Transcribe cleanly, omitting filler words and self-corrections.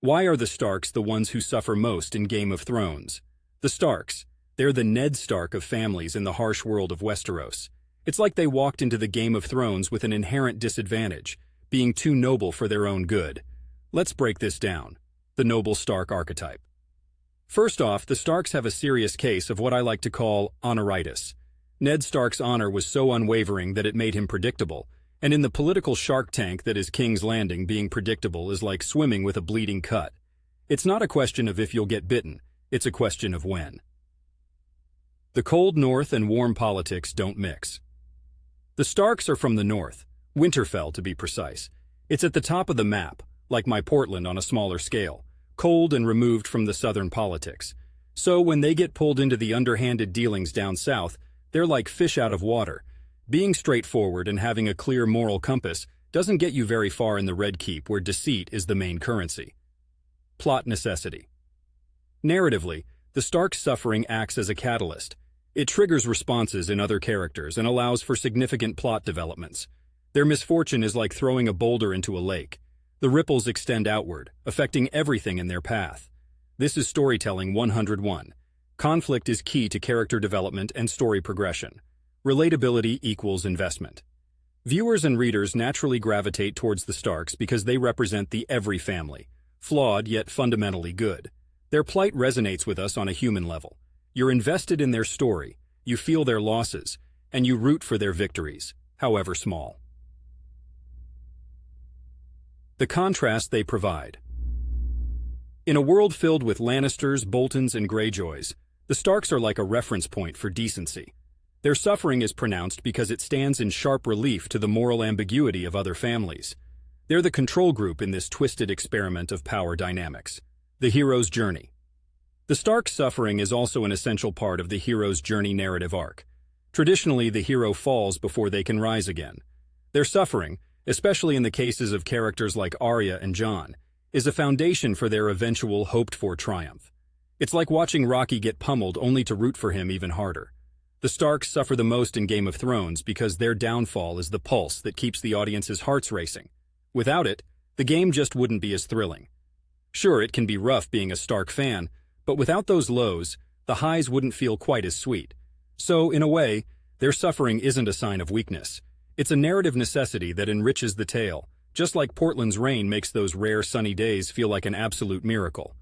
Why are the Starks the ones who suffer most in Game of Thrones? The Starks, they're the Ned Stark of families in the harsh world of Westeros. It's like they walked into the Game of Thrones with an inherent disadvantage, being too noble for their own good. Let's break this down. The noble Stark archetype. First off, the Starks have a serious case of what I like to call honoritis. Ned Stark's honor was so unwavering that it made him predictable, and in the political shark tank that is King's Landing, being predictable is like swimming with a bleeding cut. It's not a question of if you'll get bitten, it's a question of when. The cold north and warm politics don't mix. The Starks are from the north, Winterfell to be precise. It's at the top of the map, like my Portland on a smaller scale, cold and removed from the southern politics. So when they get pulled into the underhanded dealings down south, they're like fish out of water. Being straightforward and having a clear moral compass doesn't get you very far in the Red Keep, where deceit is the main currency. Plot necessity. Narratively, the Stark's suffering acts as a catalyst. It triggers responses in other characters and allows for significant plot developments. Their misfortune is like throwing a boulder into a lake. The ripples extend outward, affecting everything in their path. This is storytelling 101. Conflict is key to character development and story progression. Relatability equals investment. Viewers and readers naturally gravitate towards the Starks because they represent the every family, flawed yet fundamentally good. Their plight resonates with us on a human level. You're invested in their story, you feel their losses, and you root for their victories, however small. The contrast they provide. In a world filled with Lannisters, Boltons, and Greyjoys, the Starks are like a reference point for decency. Their suffering is pronounced because it stands in sharp relief to the moral ambiguity of other families. They're the control group in this twisted experiment of power dynamics. The hero's journey. The Stark's suffering is also an essential part of the hero's journey narrative arc. Traditionally, the hero falls before they can rise again. Their suffering, especially in the cases of characters like Arya and Jon, is a foundation for their eventual hoped-for triumph. It's like watching Rocky get pummeled only to root for him even harder. The Starks suffer the most in Game of Thrones because their downfall is the pulse that keeps the audience's hearts racing. Without it, the game just wouldn't be as thrilling. Sure, it can be rough being a Stark fan, but without those lows, the highs wouldn't feel quite as sweet. So, in a way, their suffering isn't a sign of weakness. It's a narrative necessity that enriches the tale, just like Portland's rain makes those rare sunny days feel like an absolute miracle.